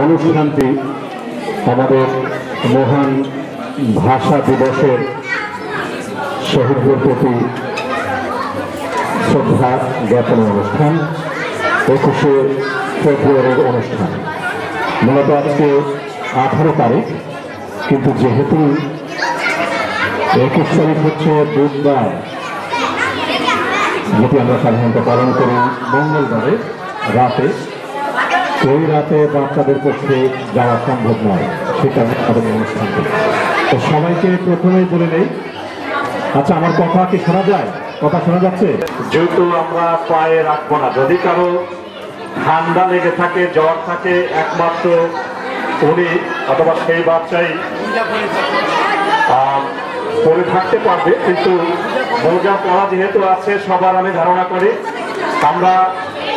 অনুষ্ঠানটি আমাদের মহান ভাষা দিবসের শহীদদের প্রতি শ্রদ্ধা জ্ঞাপন অনুষ্ঠান, 21শে ফেব্রুয়ারির অনুষ্ঠান। মূলত আজকে 18 তারিখ, কিন্তু যেহেতু 21 তারিখ হচ্ছে বুধবার, যেটি আমরা সাধারণত পালন করি মঙ্গলবারে রাতে, ওই রাতে বাচ্চাদের পক্ষে যাওয়া সম্ভব নয়, সেটা আমাদের অনুষ্ঠান। তো সবাইকে প্রথমেই বলে নেই, আচ্ছা আমার কথা কি শোনা যায়? কথা শোনা যাচ্ছে? জুতো আমরা পায়ে রাখবো না। যদি কারো ঠান্ডা লেগে থাকে, জ্বর থাকে, একমাত্র উনি অথবা সেই বাচ্চাই পরে থাকতে পারবে, কিন্তু মোজা পরা যেহেতু আছে, সবার আমি ধারণা করি আমরা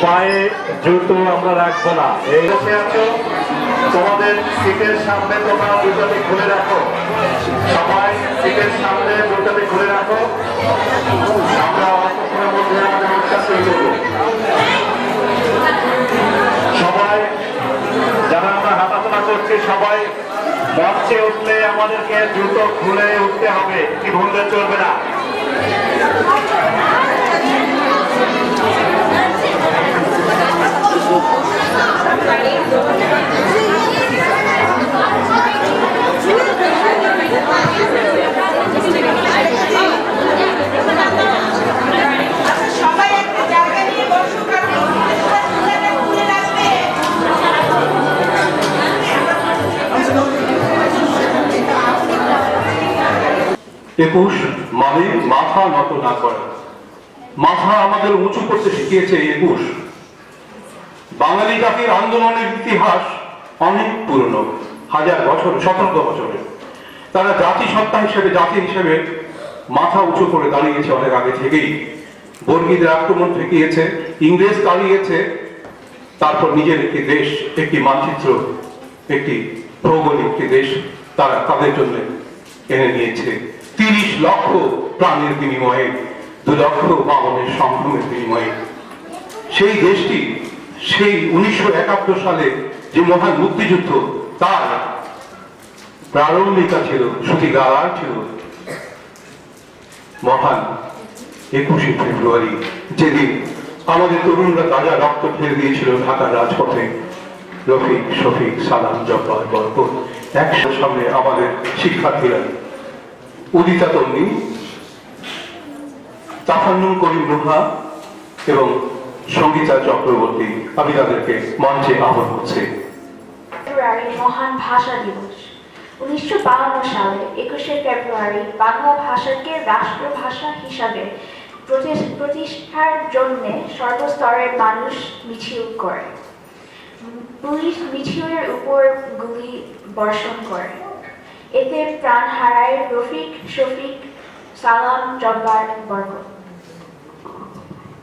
পায়ে জুতো আমরা রাখবো না। এই আছো তোমাদের সিটের সামনে তোমরা জুতোটি খুলে রাখো, সবাই সিটের সামনে জুতোটি খুলে রাখো। আমরা অল্পক্ষণের মধ্যে আমাদের অনুষ্ঠান শুরু করবো। সবাই যারা আমরা হাঁটাচলা করছি, সবাই মঞ্চে উঠলে আমাদেরকে জুতো খুলে উঠতে হবে, কি ভুললে চলবে না। একুশ মানে মাথা নত না করা। মাথা আমাদের উঁচু করতে শিখিয়েছে একুশ। বাঙালি জাতির আন্দোলনের ইতিহাস অনেক পুরনো, 1000 বছর, 1700 বছরের। তারা জাতিসত্তা হিসেবে, জাতি হিসেবে মাথা উঁচু করে দাঁড়িয়েছে অনেক আগে থেকেই। বর্গীদের আক্রমণ ঠেকিয়েছে, ইংরেজ দাঁড়িয়েছে, তারপর নিজের একটি দেশ, একটি মানচিত্র, একটি ভৌগোলিক দেশ তারা তাদের জন্য এনে নিয়েছে। 30 লক্ষ প্রাণের বিনিময়ে, 2 লক্ষ বাঙালির সংগ্রামের বিনিময়ে সেই দেশটি, সেই 1971 সালে যে মহান মুক্তিযুদ্ধ, তার প্রারম্ভিকা ছিল, সূতিকাগার ছিল মহান 21শে ফেব্রুয়ারি, যেদিন আমাদের তরুণরা তাজা রক্ত ঢেলে দিয়েছিল ঢাকার রাজপথে। রফিক, শফিক, সালাম, জব্বার, বরকত, একসাথে সামনে আমাদের শিক্ষার্থীরা উদিতা তন্নি, তাফান্নুম করিম রুহা এবং সঙ্গীতা চক্রবর্তী, আমি তাদেরকে মঞ্চে আহ্বান করছি। মহান ভাষা দিবস 1952 সালে 21শে ফেব্রুয়ারি বাংলা ভাষাকে রাষ্ট্রভাষা হিসাবে প্রতিষ্ঠার জন্য সর্বস্তরের মানুষ মিছিল করে। পুলিশ মিছিলের উপর গুলি বর্ষণ করে। এতে প্রাণ হারায় রফিক, শফিক, সালাম, জব্বার, বরকত।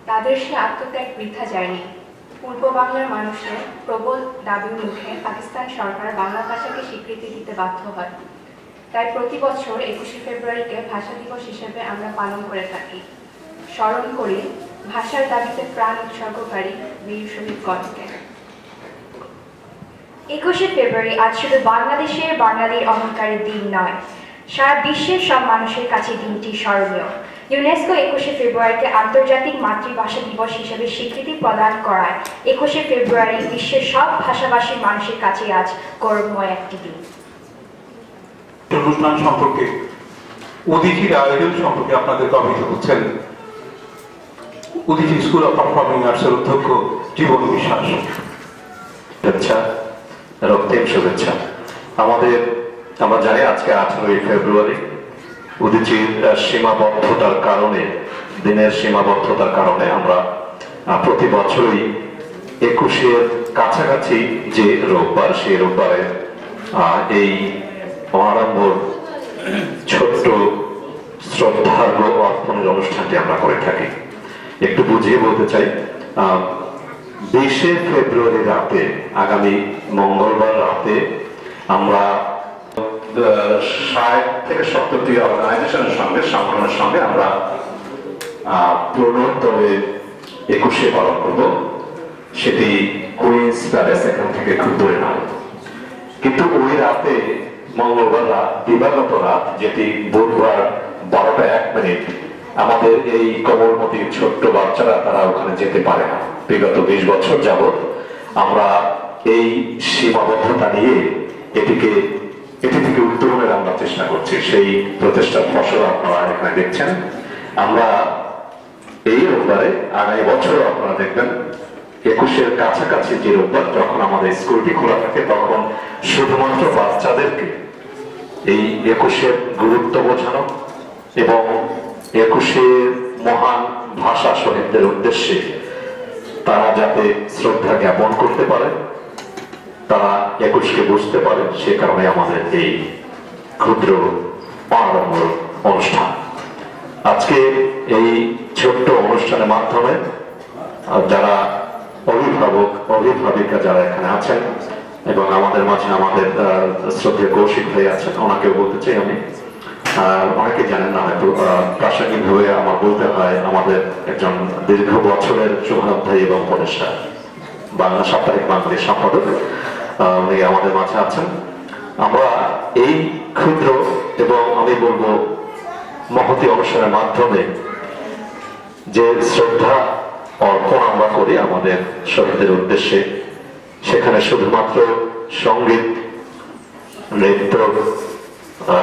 তাদের সে আত্মত্যাগ বৃথা যায়নি। পূর্ব বাংলার মানুষের প্রবল দাবির মুখে পাকিস্তান সরকার বাংলা ভাষাকে স্বীকৃতি দিতে বাধ্য হয়। তাই প্রতি বছর 21শে ফেব্রুয়ারিকে ভাষা দিবস হিসেবে আমরা পালন করে থাকি। স্মরণ করি ভাষার দাবিতে প্রাণ উৎসর্গকারী বীর শহীদগণকে। 21শে ফেব্রুয়ারি আজ শুধু বাংলাদেশের বাঙালির অহংকারের দিন নয়, সারা বিশ্বের সব মানুষের কাছে দিনটি স্মরণীয়। ইউনেস্কো 21শে ফেব্রুয়ারিকে আন্তর্জাতিক মাতৃভাষা দিবস হিসেবে স্বীকৃতি প্রদান করায় 21শে ফেব্রুয়ারি বিশ্বের সব ভাষাভাষীর মানুষের কাছে আজ গৌরবময় একটি দিন। অনুষ্ঠান সম্পর্কে, উদীচীর আয়োজন সম্পর্কে আপনাদের অবহিত হচ্ছেন উদীচী স্কুল অফ পারফর্মিং আর্টসের অধ্যক্ষ জীবন বিশ্বাস। শুভেচ্ছা, রক্তিম শুভেচ্ছা। আমরা জানি আজকে 18 ফেব্রুয়ারি। উদীচীর সীমাবদ্ধতার কারণে, দিনের সীমাবদ্ধতার কারণে আমরা প্রতি বছরই 21-এর কাছাকাছি যে রোববার, সেই রোববারে এই মহারম্ভর ছোট্ট শ্রদ্ধার্ঘ অর্পণের অনুষ্ঠানটি আমরা করে থাকি। একটু বুঝিয়ে বলতে চাই, 20শে ফেব্রুয়ারি রাতে, আগামী মঙ্গলবার রাতে আমরা 60 থেকে 70টি অর্গানাইজেশনের সঙ্গে, সংগঠনের সঙ্গে আমরা পুরোতরে 21শে পালন করব। সেটি কুইন্স প্যালেস এখান থেকে খুব দূরে নয়। কিন্তু ওই রাতে মঙ্গলবার রাত দিবাগত রাত, যেটি বুধবার 12টা 1 মিনিট, আমাদের এই কোমলমতি ছোট্ট বাচ্চারা তারা ওখানে যেতে পারে না। বিগত 20 বছর যাবৎ আমরা এই সীমাবদ্ধতা নিয়ে এটি থেকে উত্তরণের আমরা চেষ্টা করছি। সেই প্রচেষ্টার ফসল আপনারা এখানে দেখছেন। আমরা এই রোববারে, আগামী বছর আপনারা দেখবেন 21-এর কাছাকাছি যে রোববার, যখন আমাদের স্কুলটি খোলা থাকে, তখন শুধুমাত্র বাচ্চাদেরকে এই 21-এর গুরুত্ব বোঝানো এবং 21-এর মহান ভাষা শহীদদের উদ্দেশ্যে তারা যাতে শ্রদ্ধা জ্ঞাপন করতে পারে, তারা 21-কে বুঝতে পারে, সে কারণে আমাদের এই ক্ষুদ্র প্রারম্ভ অনুষ্ঠান। আজকে এই ছোট্ট অনুষ্ঠানের মাধ্যমে যারা অভিভাবক অভিভাবিকা যারা এখানে আছেন এবং আমাদের মাঝে আমাদের শ্রদ্ধেয় কৌশিক ভাই আছেন, ওনাকেও বলতে চাই আমি। অনেকে জানেন না হয়তো, প্রাসঙ্গিক ভাবে আমার বলতে হয়, আমাদের একজন দীর্ঘ বছরের শুভানুধ্যায়ী এবং উপদেষ্টা, বাংলা সাপ্তাহিক বাঙালির সম্পাদক, উনি আমাদের মাঝে আছেন। আমরা এই ক্ষুদ্র এবং আমি বলবো মহতি অনুষ্ঠানের মাধ্যমে যে শ্রদ্ধা অর্পণ আমরা করি আমাদের শহীদদের উদ্দেশ্যে, সেখানে শুধুমাত্র সঙ্গীত, নৃত্য,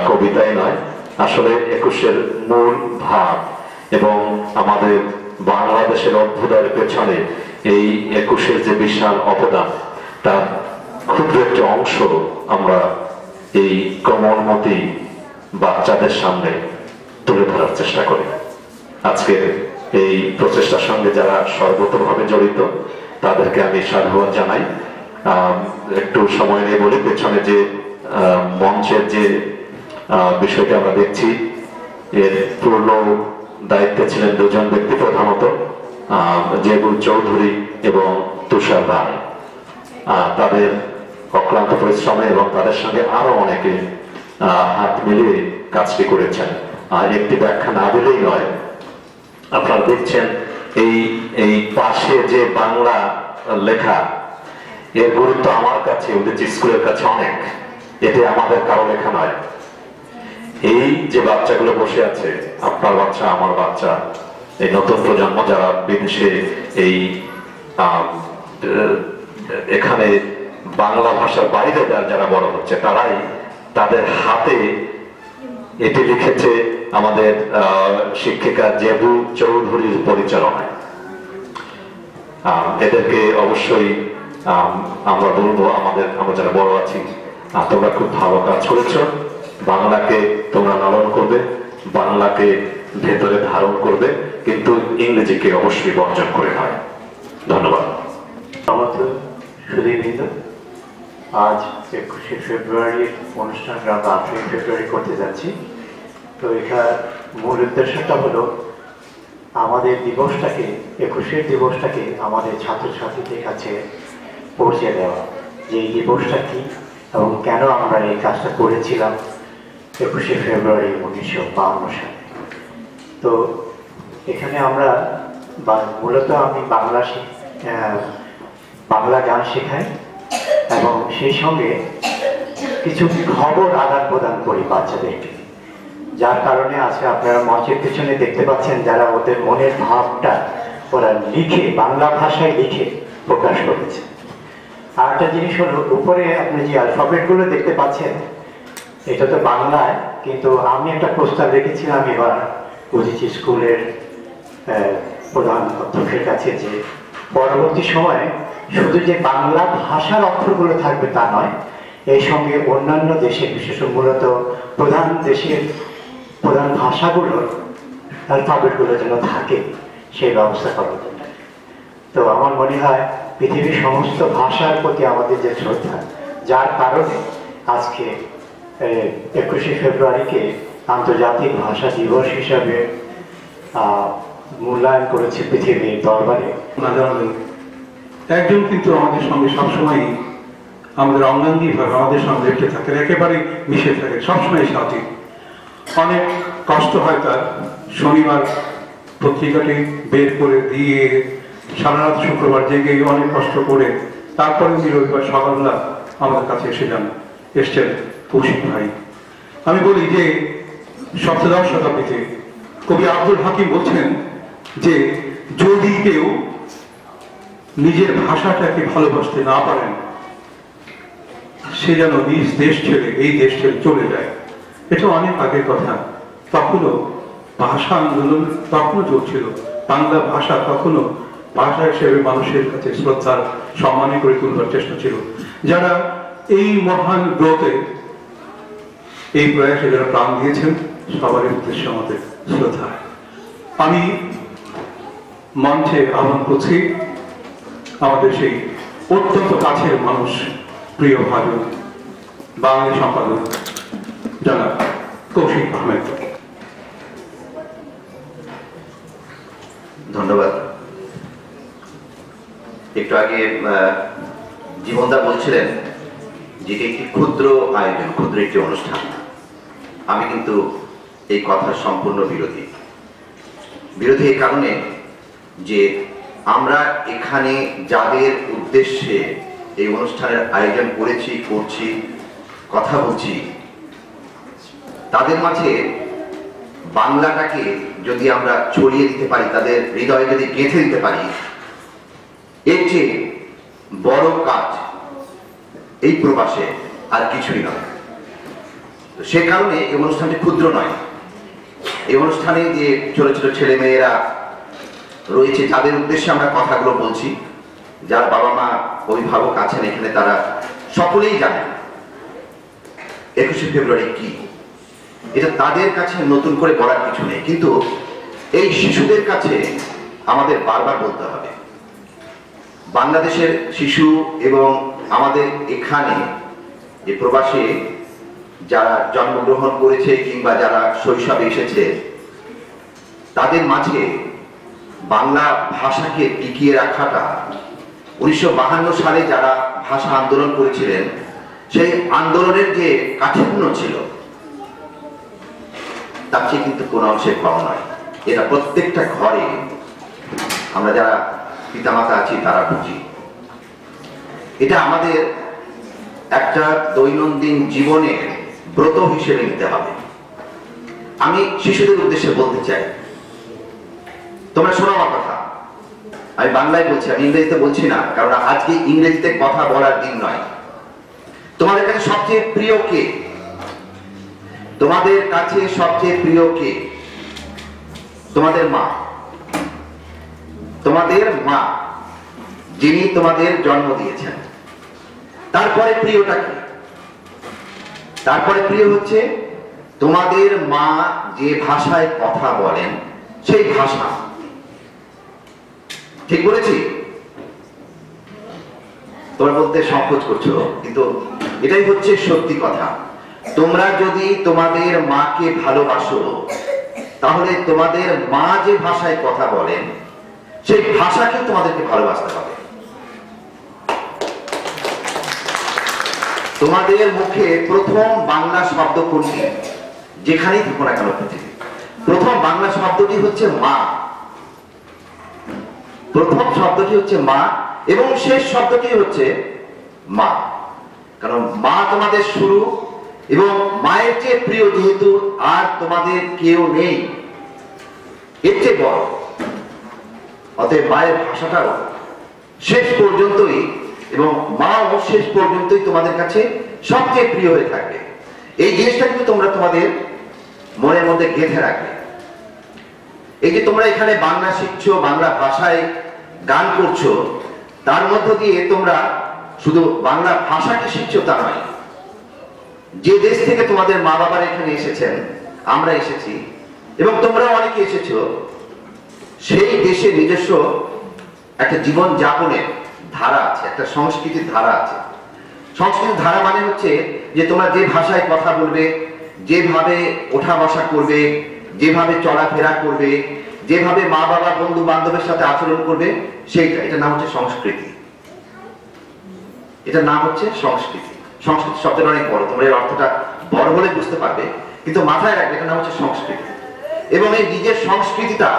কবিতাই নয়, আসলে 21-এর মূল ভাব এবং আমাদের বাংলাদেশের অভ্যুদয়ের পেছনে এই 21-এর যে বিশাল অবদান, তার ক্ষুদ্র একটি অংশ আমরা এই কোমলমতি বাচ্চাদের সামনে তুলে ধরার চেষ্টা করি। আজকে এই প্রচেষ্টার সঙ্গে যারা সর্বতভাবে জড়িত তাদেরকে আমি সাধুবাদ জানাই। একটু সময় নিয়ে বলি, পেছনে যে মঞ্চের যে বিষয়টি আমরা দেখছি, এর পূর্ণ দায়িত্বে ছিলেন দুজন ব্যক্তি, প্রধানত জেবুল চৌধুরী এবং তুষার রায়। তাদের অক্লান্ত পরিশ্রমে এবং তাদের সঙ্গে আরো অনেকে হাত মিলিয়ে কাজটি করেছেন। একটি ব্যাখ্যা না দিলেই নয়, আপনারা দেখছেন এই পাশে যে বাংলা লেখা, এর গুরুত্ব আমার কাছে, ওদের স্কুলের কাছে অনেক। এতে আমাদের কারো লেখা নয়। এই যে বাচ্চাগুলো বসে আছে, আপনার বাচ্চা, আমার বাচ্চা, এই নতুন প্রজন্ম যারা বিদেশে এই এখানে বাংলা ভাষার বাইরে যারা বড় হচ্ছে, তারাই তাদের হাতে এটি লিখেছে আমাদের শিক্ষিকা জেবু চৌধুরীর পরিচালনায়। এদেরকে অবশ্যই আমরা বলবো, আমরা যারা বড় আছি, তোমরা খুব ভালো কাজ করেছ। বাংলাকে তোমরা লালন করবে, বাংলাকে ভেতরে ধারণ করবে, কিন্তু ইংরেজিকে অবশ্যই বর্জন করে নয়। ধন্যবাদ। সুধীবৃন্দ, আজ 21শে ফেব্রুয়ারির অনুষ্ঠানটা আমরা 8ই ফেব্রুয়ারি করতে যাচ্ছি। তো এখানে মূল উদ্দেশ্যটা হলো আমাদের দিবসটাকে, 21শে দিবসটাকে আমাদের ছাত্রছাত্রীদের কাছে পৌঁছে দেওয়া, যে এই দিবসটা কি এবং কেন আমরা এই কাজটা করেছিলাম 21শে ফেব্রুয়ারি 1952 সালে। তো এখানে আমরা মূলত আমি বাংলা গান শেখাই এবং সেই সঙ্গে কিছু খবর আদান প্রদান করি বাচ্চাদেরকে, যার কারণে আজকে আপনারা মঞ্চের পিছনে দেখতে পাচ্ছেন যারা ওদের মনের ভাবটা ওরা লিখে, বাংলা ভাষায় লিখে প্রকাশ করেছে। আর একটা জিনিস হলো, উপরে আপনি যে অ্যালফাবেটগুলো দেখতে পাচ্ছেন, এটা তো বাংলায়, কিন্তু আমি একটা প্রস্তাব রেখেছিলাম এবার বুঝেছি স্কুলের প্রধান অধ্যক্ষের কাছে, যে পরবর্তী সময়ে শুধু যে বাংলা ভাষার অক্ষরগুলো থাকবে তা নয়, এই সঙ্গে অন্যান্য দেশের, বিশেষত মূলত দেশের প্রধান ভাষাগুলোর অ্যালফাবেটগুলো যেন থাকে, সেই ব্যবস্থা করার জন্য। তো আমার মনে হয় পৃথিবীর সমস্ত ভাষার প্রতি আমাদের যে শ্রদ্ধা, যার কারণে আজকে 21শে ফেব্রুয়ারিকে আন্তর্জাতিক ভাষা দিবস হিসাবে মূল্যায়ন করেছে পৃথিবীর দরবারে। একজন কিন্তু আমাদের সঙ্গে সবসময় আমাদের অঙ্গাঙ্গিভাবে আমাদের সঙ্গে লেগে থাকেন, একেবারে মিশে থাকে, সবসময় সাথে। অনেক কষ্ট হয় তার, শনিবার পত্রিকাটি বের করে দিয়ে সারা রাত শুক্রবার জেগে অনেক কষ্ট করে তারপরে উনি রবিবার সকালবেলা আমাদের কাছে এসে যান। এসছেন কৌশিক ভাই। আমি বলি যে সপ্তদশ শতাব্দীতে কবি আব্দুল হাকিম বলছেন যে যদি কেউ নিজের ভাষাটাকে ভালোবাসতে না পারেন সে যেন নিজ দেশ ছেড়ে এই দেশ ছেড়ে চলে যায়। এটা অনেক আগের কথা। তখনও ভাষা আন্দোলন তখনও চলছিল, বাংলা ভাষা তখনও ভাষা হিসেবে মানুষের কাছে শ্রদ্ধার সম্মানে করে তুলবার চেষ্টা ছিল। যারা এই মহান গ্রোথে এই প্রয়াসে যারা প্রাণ দিয়েছেন সবার উদ্দেশ্যে আমাদের শ্রদ্ধা। আমি মঞ্চে আহ্বান করছি আমাদের সেই অত্যন্ত কাছের মানুষ, প্রিয় ভাজন, বাঙালি সম্পাদক জনাব কৌশিক আহমেদ। ধন্যবাদ। একটু আগে জীবনদা বলছিলেন যেটি একটি ক্ষুদ্র আয়োজন, ক্ষুদ্র একটি অনুষ্ঠান। আমি কিন্তু এই কথার সম্পূর্ণ বিরোধী। বিরোধী এই কারণে যে আমরা এখানে যাদের উদ্দেশ্যে এই অনুষ্ঠানের আয়োজন করেছি, করছি, কথা বলছি, তাদের মাঝে বাংলাটাকে যদি আমরা ছড়িয়ে দিতে পারি, তাদের হৃদয়ে যদি গেঁথে দিতে পারি, এর চেয়ে বড় কাজ এই প্রবাসে আর কিছুই নয়। সে কারণে এই অনুষ্ঠানটি ক্ষুদ্র নয়। এই অনুষ্ঠানে যে ছোট ছোট ছেলে মেয়েরা রয়েছে, যাদের উদ্দেশ্যে আমরা কথাগুলো বলছি, যার বাবা মা অভিভাবক আছেন এখানে, তারা সকলেই জানেন 21শে ফেব্রুয়ারি কি। এটা তাদের কাছে নতুন করে বলার কিছু নেই, কিন্তু এই শিশুদের কাছে আমাদের বারবার বলতে হবে। বাংলাদেশের শিশু এবং আমাদের এখানে যে প্রবাসে যারা জন্মগ্রহণ করেছে কিংবা যারা শৈশবে এসেছে, তাদের মাঝে বাংলা ভাষাকে টিকিয়ে রাখাটা 1952 সালে যারা ভাষা আন্দোলন করেছিলেন, সেই আন্দোলনের যে কাঠিন্য ছিল তার চেয়ে কিন্তু কোনো অংশে কম নয়। এটা প্রত্যেকটা ঘরে আমরা যারা পিতামাতা আছি তারা বুঝি। এটা আমাদের একটা দৈনন্দিন জীবনের ব্রত হিসেবে নিতে হবে। আমি শিশুদের উদ্দেশ্যে বলতে চাই, তোমরা শোনো আমার কথা। আমি বাংলায় বলছি, আমি ইংরেজিতে বলছি না, কারণ আজকে ইংরেজিতে কথা বলার দিন নয়। তোমাদের কাছে সবচেয়ে প্রিয় কে? তোমাদের কাছে সবচেয়ে প্রিয় কে? তোমাদের মা। তোমাদের মা, যিনি তোমাদের জন্ম দিয়েছেন। তারপরে প্রিয়টা কি? তারপরে প্রিয় হচ্ছে তোমাদের মা যে ভাষায় কথা বলেন সেই ভাষা। ঠিক বলেছি? তোমরা বলতে সংকোচ করছো, কিন্তু এটাই হচ্ছে সত্যি কথা। তোমরা যদি তোমাদের মাকে ভালোবাসো, তাহলে তোমাদের মা যে ভাষায় কথা বলেন সেই ভাষাকে তোমাদেরকে ভালোবাসতে হবে। তোমাদের মুখে প্রথম বাংলা শব্দ কোনটি? যেখানেই থাকো না কেন পৃথিবী, প্রথম বাংলা শব্দটি হচ্ছে মা। প্রথম শব্দটি হচ্ছে মা এবং শেষ শব্দটি হচ্ছে মা। কারণ মা তোমাদের শুরু, এবং মায়ের চেয়ে প্রিয় যেহেতু আর তোমাদের কেউ নেই, এর চেয়ে বড়। অতএব মায়ের ভাষাটাও শেষ পর্যন্তই, এবং মাও শেষ পর্যন্তই তোমাদের কাছে সবচেয়ে প্রিয় হয়ে থাকবে। এই জিনিসটা কিন্তু তোমরা তোমাদের মনের মধ্যে গেঁথে রাখবে। এই যে তোমরা এখানে বাংলা শিখছো, বাংলা ভাষায় গান করছো, তার মধ্য দিয়ে তোমরা শুধু বাংলা ভাষাকে শিখছো তা নয়। যে দেশ থেকে তোমাদের মা বাবারা এখানে এসেছেন, আমরা এসেছি, এবং তোমরাও অনেকে এসেছো, সেই দেশে নিজস্ব একটা জীবন যাপনের ধারা আছে, একটা সংস্কৃতির ধারা আছে। সংস্কৃতির ধারা মানে হচ্ছে যে তোমরা যে ভাষায় কথা বলবে, যেভাবে ওঠা বসা করবে, যেভাবে চলাফেরা করবে, যেভাবে মা বাবা বন্ধু বান্ধবের সাথে আচরণ করবে, সেইটা, এটার নাম হচ্ছে সংস্কৃতি। এটার নাম হচ্ছে সংস্কৃতি। সংস্কৃতি শব্দটা অনেক বড়, তোমরা এর অর্থটা বড় হলে বুঝতে পারবে, কিন্তু মাথায় রাখবে এটার নাম হচ্ছে সংস্কৃতি। এবং এই নিজের সংস্কৃতিটা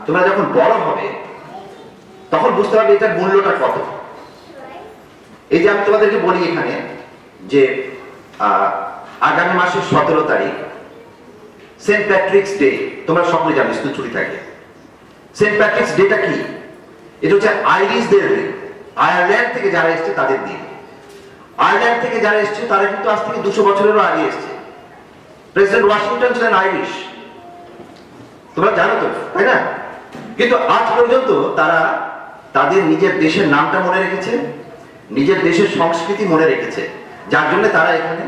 তোমরা যখন বড় হবে তখন বুঝতে পারবে এটার মূল্যটা কত। এই যে আমি তোমাদেরকে বলি এখানে যে আগামী মাসের 17 তারিখ সেন্ট প্যাট্রিক্স ডে। তোমরা সকলে জানো স্কুল ছুটি থাকে। সেন্ট প্যাট্রিক্স ডেটা কি? এটা হচ্ছে আইরিশদের দিন। আয়ারল্যান্ড থেকে যারা এসছে তাদের দিন। আয়ারল্যান্ড থেকে যারা এসছে তারা কিন্তু আজ থেকে 200 বছরেরও আগে এসছে। প্রেসিডেন্ট ওয়াশিংটন ছিলেন আইরিশ, তোমরা জানো তো, তাই না? কিন্তু আজ পর্যন্ত তারা তাদের নিজের দেশের নামটা মনে রেখেছে, নিজের দেশের সংস্কৃতি মনে রেখেছে, যার জন্য তারা এখানে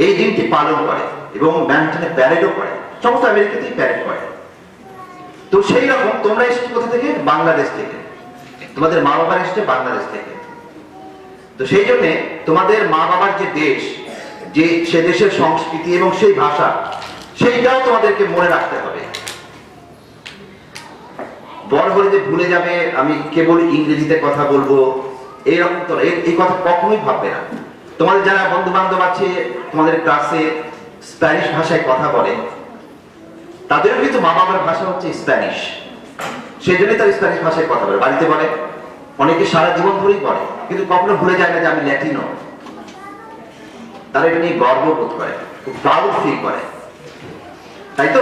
এই দিনটি পালন করে এবং ম্যানহাটনে প্যারেডও করে। সমস্ত আমেরিকাতেই প্যারেড করে। তো সেই রকম তোমরা এসেছো কোথা থেকে? বাংলাদেশ থেকে। তোমাদের মা বাবার এসছে বাংলাদেশ থেকে। তো সেই জন্য তোমাদের মা বাবার যে দেশ, যে সে দেশের সংস্কৃতি এবং সেই ভাষা, সেইটাও তোমাদেরকে মনে রাখতে হবে। বড় হলে যে ভুলে যাবে আমি কেবল ইংরেজিতে কথা বলবো, এইরকম তো এই কথা কখনোই ভাববে না। তোমাদের যারা বন্ধু বান্ধব আছে তোমাদের ক্লাসে স্প্যানিশ ভাষায় কথা বলে, তাদেরও কিন্তু মা বাবার ভাষা হচ্ছে স্প্যানিশ। সেই জন্যই তারা স্প্যানিশ ভাষায় কথা বলে, বাড়িতে বলে, অনেকে সারা জীবন ধরেই বলে, কিন্তু কখনো ভুলে যায় না যে আমি ল্যাটিনো। তারা এটা নিয়ে গর্ববোধ করে, খুব প্রাউড ফিল করে, তাই তো?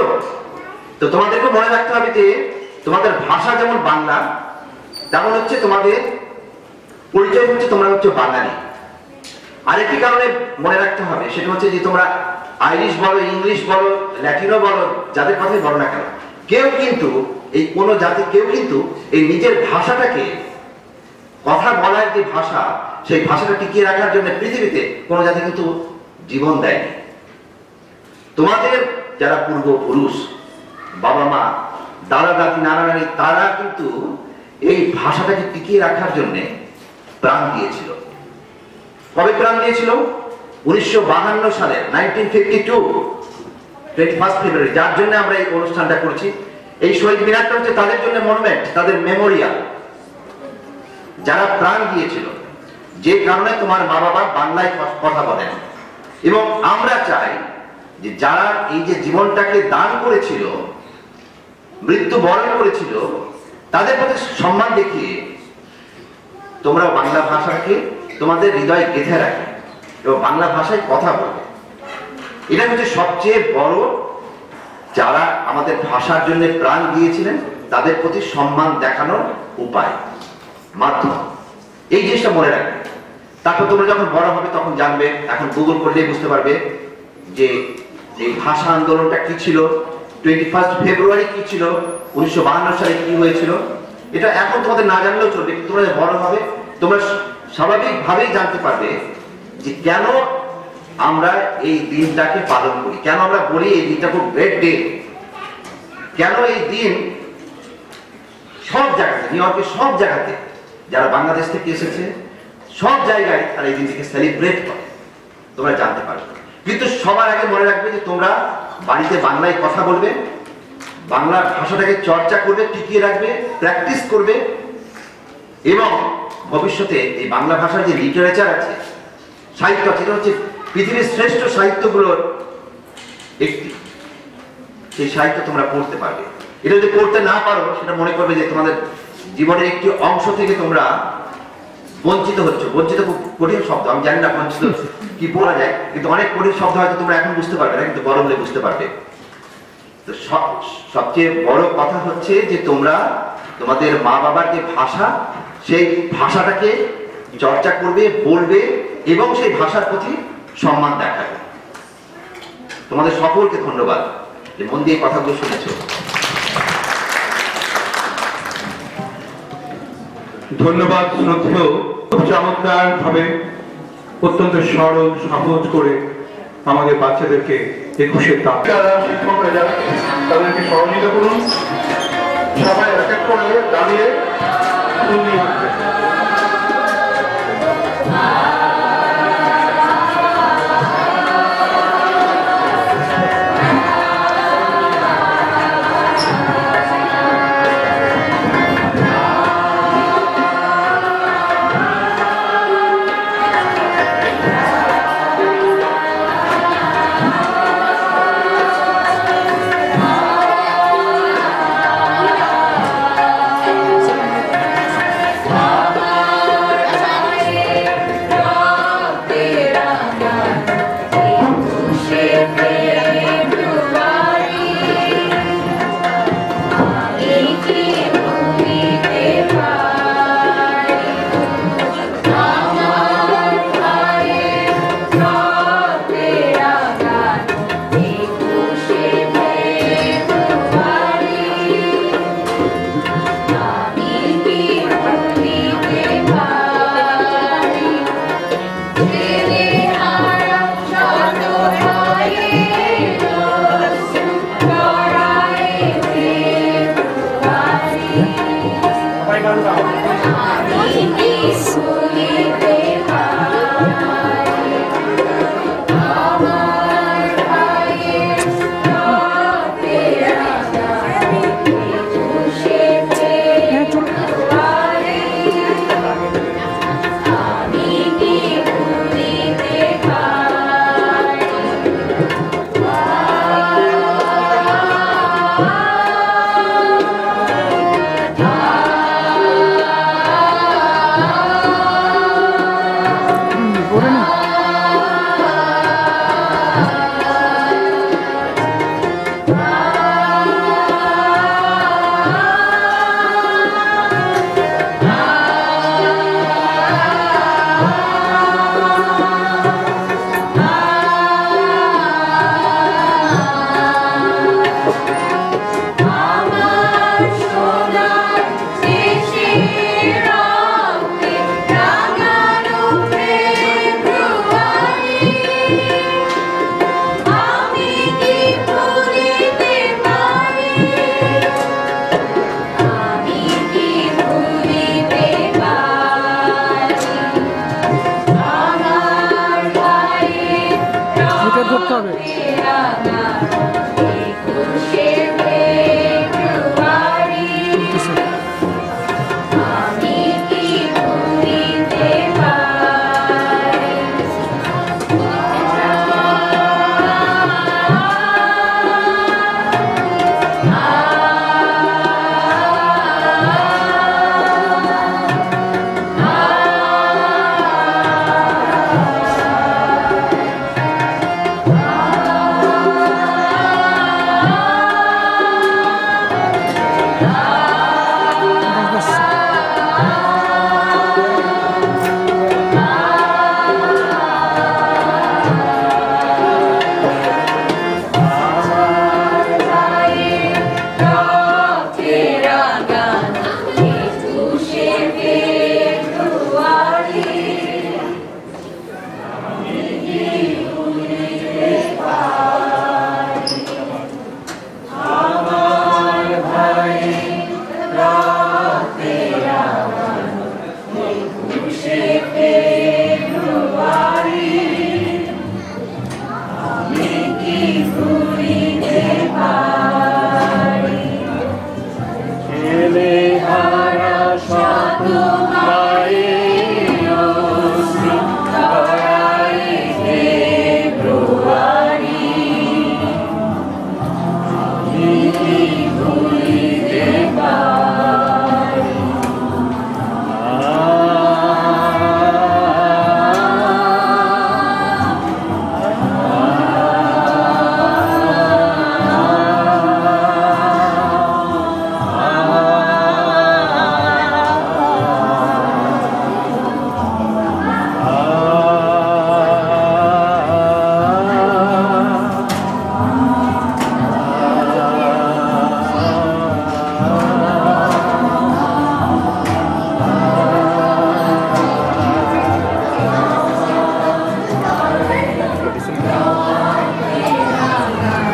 তো তোমাদেরকে মনে রাখতে হবে যে তোমাদের ভাষা যেমন বাংলা, তেমন হচ্ছে তোমাদের পরিচয় হচ্ছে তোমরা হচ্ছে বাঙালি। আরেকটি কারণে মনে রাখতে হবে, সেটা হচ্ছে যে তোমরা আইরিশ বলো, ইংলিশ বলো, ল্যাটিনো বলো, যাদের কথাই বলো না কেন, কেউ কিন্তু এই কোন জাতি কেউ কিন্তু এই নিজের ভাষাটাকে, কথা বলার যে ভাষা, সেই ভাষাটা টিকিয়ে রাখার জন্য পৃথিবীতে কোন জাতি কিন্তু জীবন দেয়নি। তোমাদের যারা পূর্বপুরুষ, বাবা মা, দাদা দাদি, নানা নানি, তারা কিন্তু এই ভাষাটাকে টিকিয়ে রাখার জন্য প্রাণ দিয়েছিল। কবে প্রাণ দিয়েছিল? 1952 সালে, 1952, 21 ফেব্রুয়ারি, যার জন্য আমরা এই অনুষ্ঠানটা করছি। এই শহীদ মিনারটা হচ্ছে তাদের জন্য মনুমেন্ট, তাদের মেমোরিয়াল, যারা প্রাণ দিয়েছিল, যে কারণে তোমার মা বাবা বাংলায় কথা বলেন। এবং আমরা চাই যে যারা এই যে জীবনটাকে দান করেছিল, মৃত্যু বরণ করেছিল, তাদের প্রতি সম্মান দেখিয়ে তোমরা বাংলা ভাষাকে তোমাদের হৃদয়ে গেঁথে রাখে এবং বাংলা ভাষায় কথা বলবে। এটা হচ্ছে সবচেয়ে বড়, যারা আমাদের ভাষার জন্য প্রাণ দিয়েছিলেন তাদের প্রতি সম্মান দেখানোর উপায়, মাধ্যম। এই জিনিসটা মনে রাখবে। তারপর তোমরা যখন বড় হবে তখন জানবে, এখন গুগল করলেই বুঝতে পারবে যে এই ভাষা আন্দোলনটা কি ছিল, 21 ফেব্রুয়ারি কি ছিল, 1952 সালে কি হয়েছিল। এটা এখন তোমাদের না জানলেও চলবে, কিন্তু তোমরা বড় হবে তোমরা স্বাভাবিকভাবেই জানতে পারবে যে কেন আমরা এই দিনটাকে পালন করি, কেন আমরা বলি এই দিনটা খুব গ্রেট ডে, কেন এই দিন সব জায়গাতে, নিউ ইয়র্কের সব জায়গাতে যারা বাংলাদেশ থেকে এসেছে সব জায়গায় তারা এই দিনটিকে সেলিব্রেট করে, তোমরা জানতে পারবে। কিন্তু সবার আগে মনে রাখবে যে তোমরা বাড়িতে বাংলায় কথা বলবে, বাংলা ভাষাটাকে চর্চা করবে, টিকিয়ে রাখবে, প্র্যাকটিস করবে, এবং ভবিষ্যতে এই বাংলা ভাষার যে লিটারেচার আছে, সাহিত্য আছে, এটা হচ্ছে পৃথিবীর শ্রেষ্ঠ সাহিত্যগুলোর একটি। সেই সাহিত্য তোমরা পড়তে পারবে। এটা যদি পড়তে না পারো, সেটা মনে করবে যে তোমাদের জীবনের একটি অংশ থেকে তোমরা বঞ্চিত হচ্ছ। বঞ্চিত খুব কঠিন শব্দ, আমি জানি না বঞ্চিত কি বলা যায়, কিন্তু অনেক কঠিন শব্দ হয়তো তোমরা এখন বুঝতে পারবে না, কিন্তু বড় হলে বুঝতে পারবে। তো সবচেয়ে বড় কথা হচ্ছে যে তোমরা তোমাদের মা বাবার যে ভাষা, সেই ভাষাটাকে চর্চা করবে, বলবে এবং সেই ভাষার প্রতি সম্মান দেখাবে। তোমাদের সকলকে ধন্যবাদ যে মন দিয়ে কথাগুলো শুনেছ। ধন্যবাদ শ্রদ্ধেয়। খুব চমৎকার ভাবে, অত্যন্ত সরল সহজ করে আমাদের বাচ্চাদেরকে 21-এর শিক্ষকরা যারা তাদেরকে সহযোগিতা করুন। সবাই এক এক করে দাঁড়িয়ে ফুল নিয়ে আসবে। Wow.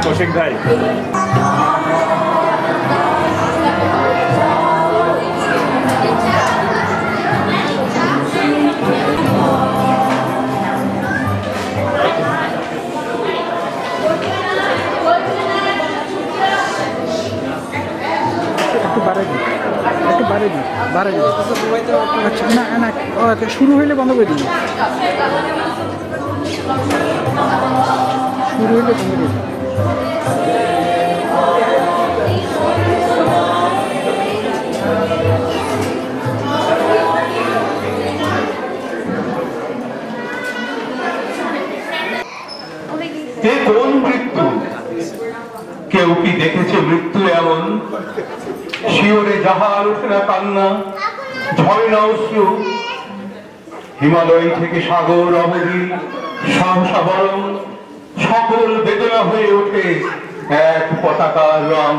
কৌশিক ভাই আচ্ছা না না শুরু হইলে বন্ধ করে দিন শুরু হইলে বন্ধ করে দিন এ কোন মৃত্যু? কেউ কি দেখেছে মৃত্যু এমন? শিওরে যাহার ওঠে না কান্না, ঝরে না অশ্রু, হিমালয় থেকে সাগর অবধি সহসা বরং সকল বেদনা হয়ে ওঠে এক পতাকার রং।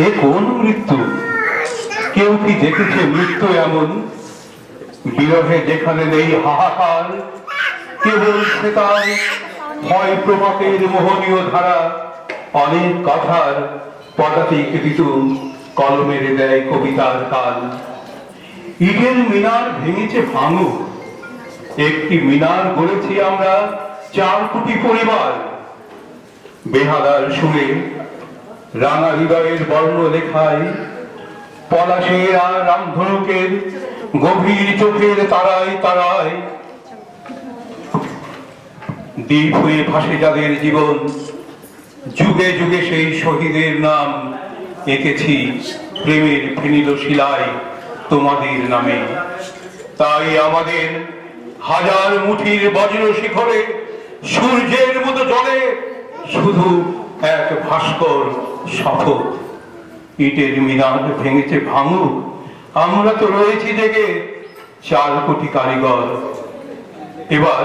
এ কোন মৃত্যু? কেউ কি দেখেছে মৃত্যু এমন? বিরহে যেখানে নেই হাহাকার, কেবল সে তার ভয় প্রভাতের মোহনীয় ধারা, অনেক কথার পদাতিক ঋতু কলমের দেয় কবিতার কাল। ঈদের মিনার ভেঙেছে ভাঙুক, একটি মিনার গড়েছি আমরা 4 কোটি পরিবার। বেহালার সুরে রাঙা হৃদয়ের বর্ণ লেখায়, পলাশের আর রামধনুকের গভীর চোখের তারায় তারায় দ্বীপ হয়ে ভাসে যাদের জীবন, যুগে যুগে সেই শহীদের নাম এঁকেছি প্রেমের ফেনিল শিলায় তোমাদের নামে। তাই আমাদের হাজার মুঠির বজ্র শিখরে সূর্যের মতো জ্বলে শুধু এক ভাস্কর শপথ, ইটের মিনার ভেঙেছে ভাঙুক, আমরা তো রয়েছি জেগে 4 কোটি কারিগর। এবার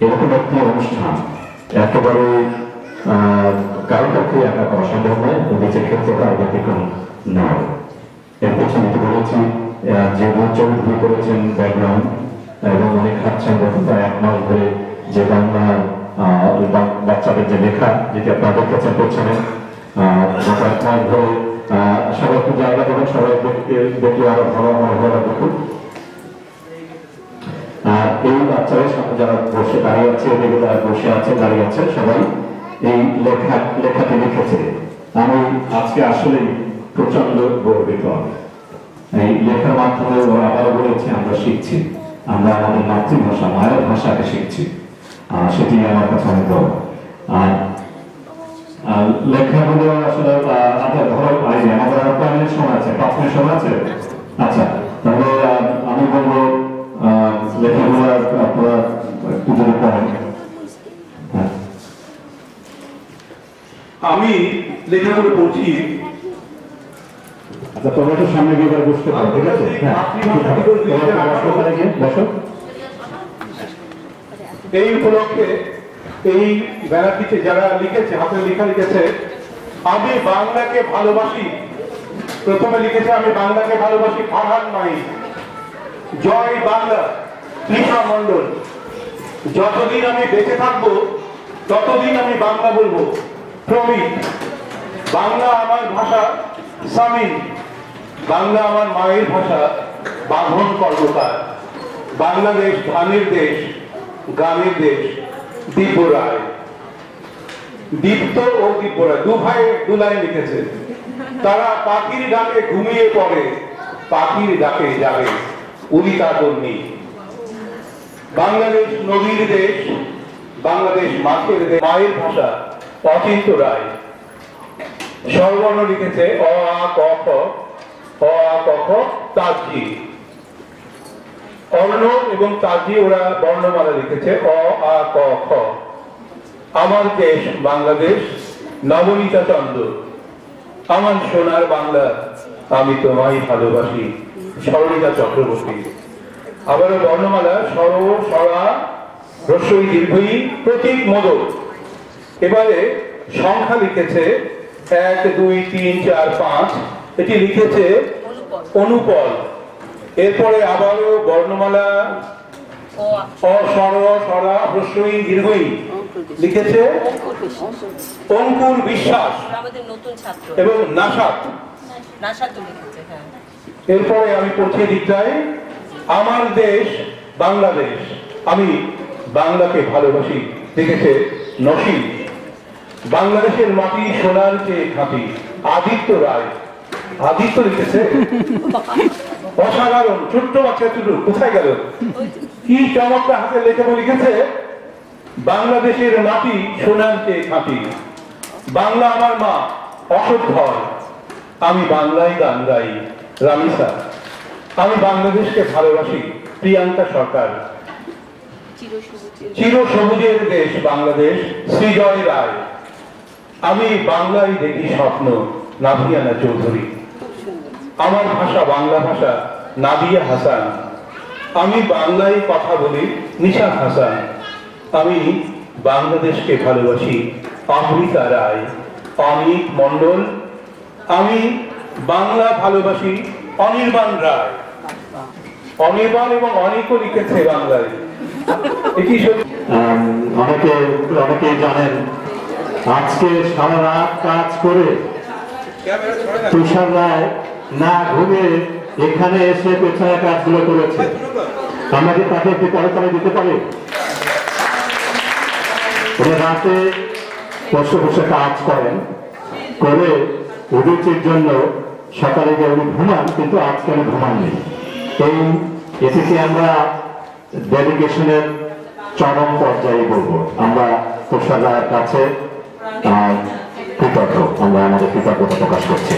এরকম একটি অনুষ্ঠান একেবারে কারো পক্ষে একা করা সম্ভব নয়, নিজের ক্ষেত্রে তার ব্যতিক্রম নয়। এর পেছনে তো বলেছি যে মঞ্চন করেছেন ব্যাকগ্রাউন্ড এবং অনেক হাতছান দেখুন, প্রায় 1 মাস ধরে যে বাংলার বাচ্চাদের যে লেখা যেটি আপনারা দেখেছেন পেছনে, 1 মাস ধরে সবাই একটু জায়গা দেবেন, সবাই দেখলে আরো ভালো ভালো দেখুন। আর এই বাচ্চাদের সাথে যারা বসে দাঁড়িয়ে আছে, যেগুলো বসে আছে দাঁড়িয়ে আছে, সবাই এই লেখাটি লিখেছে। আমি আজকে আসলেই প্রচন্ড গর্বিত। এই লেখার মাধ্যমে ওরা আবারও বলেছে আমরা শিখছি, আমরা আমাদের মাতৃভাষা মায়ের ভাষাকে শিখছি, সেটি আমার কাছে অনেক বড়। আর লেখাগুলো আসলে আপনার ধরো আমাদের আরো 5 মিনিট সময় আছে, 5 মিনিট সময় আছে। আচ্ছা, তাহলে আমি বলবো লেখাগুলো আপনারা একটু যদি পড়েন। আমি লেখাগুলো পড়ছি। আচ্ছা, তোমরা একটু সামনে গিয়ে বসতে পারো, ঠিক আছে? বসো। এই উপলক্ষে এই ব্যানারটিতে যারা লিখেছে, হাতে লেখা লিখেছে, আমি বাংলাকে ভালোবাসি। প্রথমে লিখেছে আমি বাংলাকে ভালোবাসি ফারহান মাই। জয় বাংলা, তৃষা মণ্ডল। যতদিন আমি বেঁচে থাকবো ততদিন আমি বাংলা বলবো, প্রমিত। বাংলা আমার ভাষা, সামিন। বাংলা আমার মায়ের ভাষা, বাঁধন কর্মকার। বাংলাদেশ ধানের দেশ, গানের দেশ, দিব্য রায়। দীপ্ত ও দিব্য রায় দু ভাই দু লাইন লিখেছে। তারা পাখির ডাকে ঘুমিয়ে পড়ে, পাখির ডাকে যাবে উদিতা কর্মী। বাংলাদেশ নদীর দেশ, বাংলাদেশ মাছের দেশ, মায়ের ভাষা, অচিন্ত রায়। স্বরবর্ণ লিখেছে অ আ ক খ, অ আ ক খ, তাজি। অর্ণ এবং তাজি ওরা বর্ণমালা লিখেছে অ আ ক খ। আমার দেশ বাংলাদেশ, নবনীতা চন্দ্র। আমার সোনার বাংলা, আমি তোমায় ভালোবাসি, সরণিতা চক্রবর্তী। আবারও বর্ণমালা সর, সরা, হ্রস্বই দীর্ঘই, প্রতীক মোদক। এবারে সংখ্যা লিখেছে 1 2 3 4 5, এটি লিখেছে অনুপল। এরপরে আবারও বর্ণমালা অ, সর, সরা, হ্রস্বই দীর্ঘই লিখেছে অঙ্কুর বিশ্বাস এবং নাসাত। এরপরে আমি পড়ছি দিকটায় আমার দেশ বাংলাদেশ, আমি বাংলাকে ভালোবাসি লিখেছে নসীম। বাংলাদেশের মাটি সোনার চেয়ে খাঁটি, আদিত্য রায়। আদিত্য লিখেছে অসাধারণ। ছোট্ট বাচ্চা টুটু কোথায় গেল? কি চমৎকার হাতে লেখে লিখেছে বাংলাদেশের মাটি সোনার চেয়ে খাঁটি। বাংলা আমার মা, অশোধর। আমি বাংলায় গান গাই, রামিসা। আমি বাংলাদেশকে ভালোবাসি, প্রিয়াঙ্কা সরকার। চির সবুজের দেশ বাংলাদেশ, শ্রীজয় রায়। আমি বাংলায় দেখি স্বপ্ন, নাভিয়ানা চৌধুরী। আমার ভাষা বাংলা ভাষা, নাদিয়া হাসান। আমি বাংলায় কথা বলি, নিশাত হাসান। আমি বাংলাদেশকে ভালোবাসি, অমৃতা রায়, অনিক মণ্ডল। আমি বাংলা ভালোবাসি, অনির্বাণ রায়। অনির্বাণ এবং অনিকও লিখেছে বাংলায়। এটি অনেকে জানেন আজকে সারা রাত কাজ করে তুষার রায় না ঘুরে এখানে এসে পেছনে কাজগুলো করেছে। আমরা কি তাকে একটু করে দিতে পারি? রাতে বসে বসে কাজ করেন, করে উদুচির জন্য সকালে গিয়ে উনি ঘুমান, কিন্তু আজকে আমি ঘুমাননি। এটিকে আমরা ডেলিগেশনের চরম পর্যায়ে বলবো। আমরা তুষার রায়ের কাছে কৃতজ্ঞ, আমরা আমাদের কৃতজ্ঞতা প্রকাশ করছি।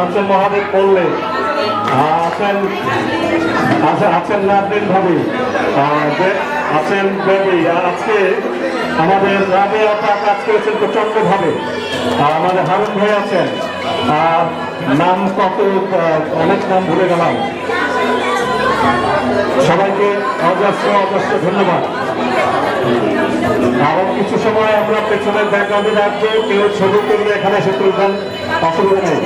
আছেন মহাদেব পড়লে, আছেন আছেন নাজনীন ভাবি, আছেন বেবি। আর আজকে আমাদের রাবে আপা কাজ করেছেন প্রচন্ড ভাবে। আমাদের হারুন ভাই আছেন, আর নাম কত অনেক নাম ভুলে গেলাম। সবাইকে অজস্র অজস্র ধন্যবাদ। আরো কিছু সময় আমরা পেছনের ব্যাকগ্রাউন্ডে রাখবো, কেউ ছবি তুললে এখানে এসে তুলবেন, অসুবিধা নেই।